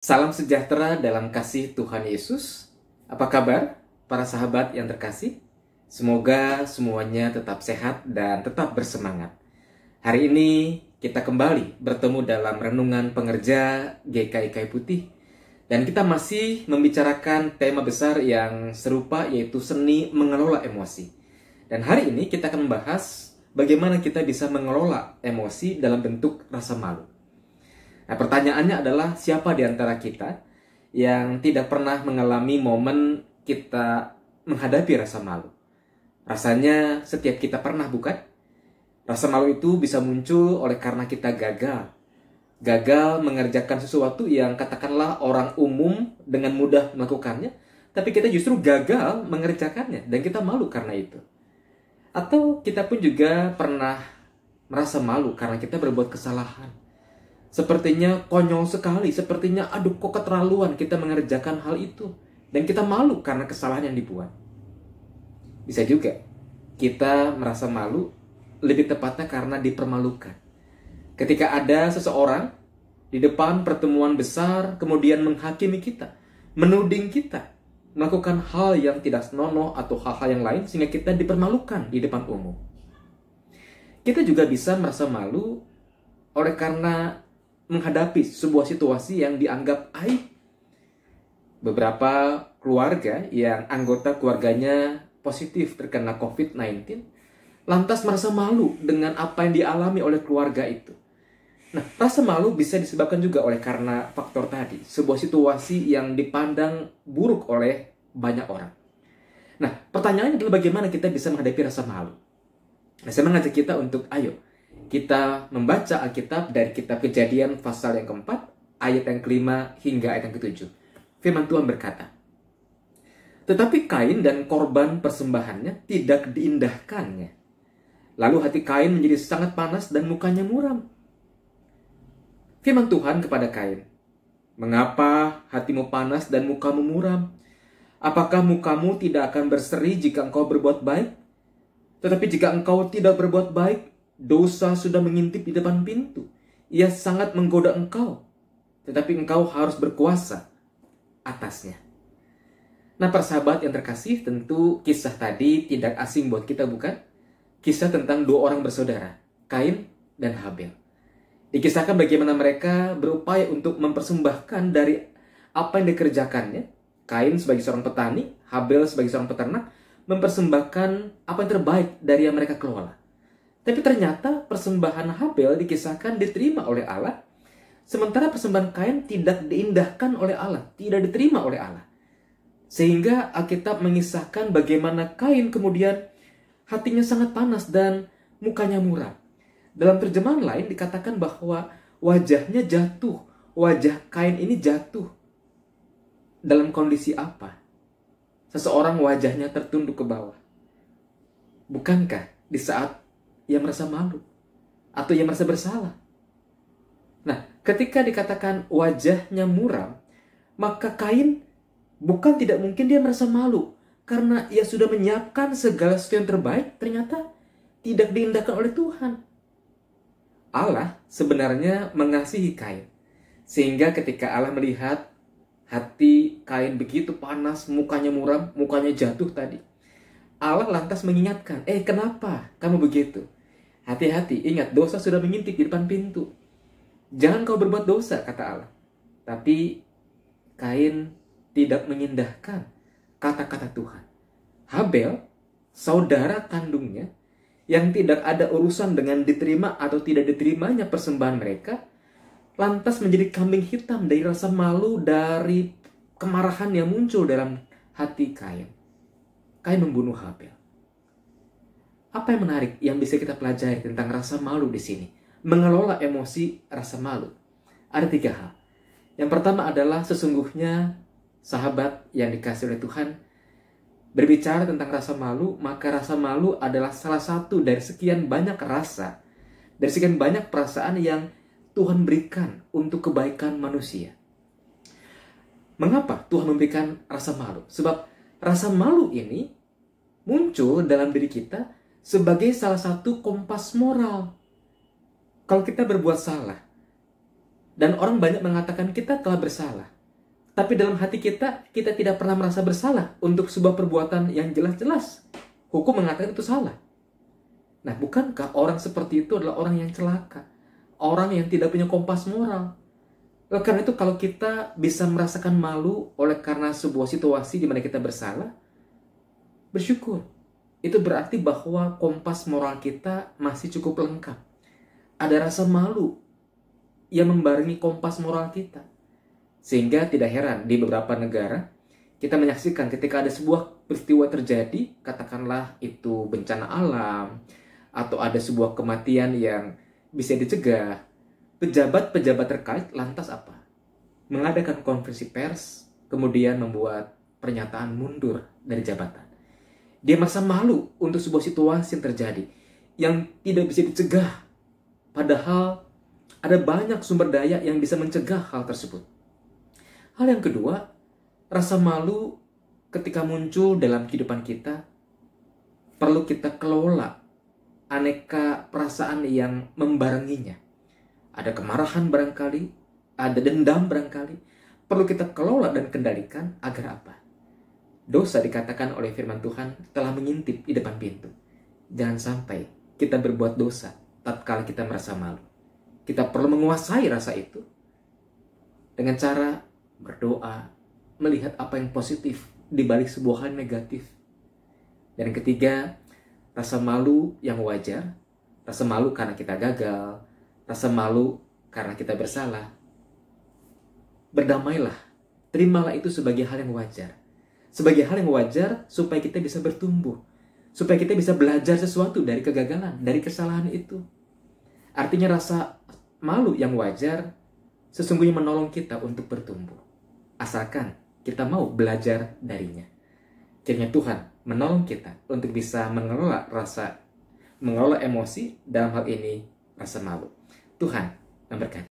Salam sejahtera dalam kasih Tuhan Yesus. Apa kabar para sahabat yang terkasih? Semoga semuanya tetap sehat dan tetap bersemangat. Hari ini kita kembali bertemu dalam renungan pengerja GKI Putih. Dan kita masih membicarakan tema besar yang serupa, yaitu seni mengelola emosi. Dan hari ini kita akan membahas bagaimana kita bisa mengelola emosi dalam bentuk rasa malu. Nah, pertanyaannya adalah, siapa di antara kita yang tidak pernah mengalami momen kita menghadapi rasa malu? Rasanya setiap kita pernah, bukan? Rasa malu itu bisa muncul oleh karena kita gagal. Gagal mengerjakan sesuatu yang katakanlah orang umum dengan mudah melakukannya, tapi kita justru gagal mengerjakannya dan kita malu karena itu. Atau kita pun juga pernah merasa malu karena kita berbuat kesalahan. Sepertinya konyol sekali, sepertinya aduh kok keterlaluan kita mengerjakan hal itu. Dan kita malu karena kesalahan yang dibuat. Bisa juga kita merasa malu, lebih tepatnya karena dipermalukan. Ketika ada seseorang di depan pertemuan besar kemudian menghakimi kita, menuding kita, melakukan hal yang tidak senonoh atau hal-hal yang lain sehingga kita dipermalukan di depan umum. Kita juga bisa merasa malu oleh karena menghadapi sebuah situasi yang dianggap aib. Beberapa keluarga yang anggota keluarganya positif terkena COVID-19 lantas merasa malu dengan apa yang dialami oleh keluarga itu. Nah, rasa malu bisa disebabkan juga oleh karena faktor tadi, sebuah situasi yang dipandang buruk oleh banyak orang. Nah, pertanyaannya adalah bagaimana kita bisa menghadapi rasa malu. Nah, saya mengajak kita untuk kita membaca Alkitab dari kitab Kejadian pasal yang keempat, ayat yang kelima hingga ayat yang ketujuh. Firman Tuhan berkata, "Tetapi Kain dan korban persembahannya tidak diindahkannya. Lalu hati Kain menjadi sangat panas dan mukanya muram. Firman Tuhan kepada Kain, 'Mengapa hatimu panas dan mukamu muram? Apakah mukamu tidak akan berseri jika engkau berbuat baik? Tetapi jika engkau tidak berbuat baik, dosa sudah mengintip di depan pintu. Ia sangat menggoda engkau, tetapi engkau harus berkuasa atasnya.'" Nah, persahabat yang terkasih, tentu kisah tadi tidak asing buat kita, bukan? Kisah tentang dua orang bersaudara, Kain dan Habel. Dikisahkan bagaimana mereka berupaya untuk mempersembahkan dari apa yang dikerjakannya. Kain sebagai seorang petani, Habel sebagai seorang peternak, mempersembahkan apa yang terbaik dari yang mereka kelola. Tapi ternyata persembahan Habel dikisahkan diterima oleh Allah, sementara persembahan Kain tidak diindahkan oleh Allah, tidak diterima oleh Allah. Sehingga Alkitab mengisahkan bagaimana Kain kemudian hatinya sangat panas dan mukanya muram. Dalam terjemahan lain dikatakan bahwa wajahnya jatuh, wajah Kain ini jatuh. Dalam kondisi apa? Seseorang wajahnya tertunduk ke bawah. Bukankah di saat ia merasa malu atau ia merasa bersalah? Nah, ketika dikatakan wajahnya muram, maka Kain bukan tidak mungkin dia merasa malu karena ia sudah menyiapkan segala sesuatu yang terbaik, ternyata tidak diindahkan oleh Tuhan. Allah sebenarnya mengasihi Kain, sehingga ketika Allah melihat hati Kain begitu panas, mukanya muram, mukanya jatuh tadi, Allah lantas mengingatkan, kenapa kamu begitu? Hati-hati, ingat, dosa sudah mengintip di depan pintu. Jangan kau berbuat dosa, kata Allah. Tapi Kain tidak mengindahkan kata-kata Tuhan. Habel, saudara kandungnya, yang tidak ada urusan dengan diterima atau tidak diterimanya persembahan mereka, lantas menjadi kambing hitam dari rasa malu, dari kemarahan yang muncul dalam hati Kain. Kain membunuh Habel. Apa yang menarik yang bisa kita pelajari tentang rasa malu di sini? Mengelola emosi rasa malu. Ada 3 hal. Yang pertama adalah sesungguhnya sahabat yang dikasih oleh Tuhan, berbicara tentang rasa malu, maka rasa malu adalah salah satu dari sekian banyak rasa, dari sekian banyak perasaan yang Tuhan berikan untuk kebaikan manusia. Mengapa Tuhan memberikan rasa malu? Sebab rasa malu ini muncul dalam diri kita sebagai salah satu kompas moral. Kalau kita berbuat salah, Dan orang banyak mengatakan kita telah bersalah. Tapi dalam hati kita tidak pernah merasa bersalah untuk sebuah perbuatan yang jelas-jelas hukum mengatakan itu salah. Nah, bukankah orang seperti itu adalah orang yang celaka? Orang yang tidak punya kompas moral. Karena itu kalau kita bisa merasakan malu oleh karena sebuah situasi di mana kita bersalah, bersyukur. Itu berarti bahwa kompas moral kita masih cukup lengkap. Ada rasa malu yang membarengi kompas moral kita. Sehingga tidak heran di beberapa negara kita menyaksikan ketika ada sebuah peristiwa terjadi, katakanlah itu bencana alam, atau ada sebuah kematian yang bisa dicegah, pejabat-pejabat terkait lantas apa? Mengadakan konferensi pers, kemudian membuat pernyataan mundur dari jabatan. Dia merasa malu untuk sebuah situasi yang terjadi, yang tidak bisa dicegah. Padahal ada banyak sumber daya yang bisa mencegah hal tersebut. Hal yang kedua, rasa malu ketika muncul dalam kehidupan kita, perlu kita kelola aneka perasaan yang membarenginya. Ada kemarahan barangkali, ada dendam barangkali. Perlu kita kelola dan kendalikan agar apa? Dosa dikatakan oleh firman Tuhan telah mengintip di depan pintu. Jangan sampai kita berbuat dosa tatkala kita merasa malu. Kita perlu menguasai rasa itu dengan cara berdoa, melihat apa yang positif di balik sebuah hal negatif. Dan yang ketiga, rasa malu yang wajar, rasa malu karena kita gagal, rasa malu karena kita bersalah. Berdamailah, terimalah itu sebagai hal yang wajar. Sebagai hal yang wajar supaya kita bisa bertumbuh, supaya kita bisa belajar sesuatu dari kegagalan, dari kesalahan itu. Artinya rasa malu yang wajar sesungguhnya menolong kita untuk bertumbuh. Asalkan kita mau belajar darinya. Kiranya Tuhan menolong kita untuk bisa mengelola emosi, dalam hal ini rasa malu. Tuhan memberkati.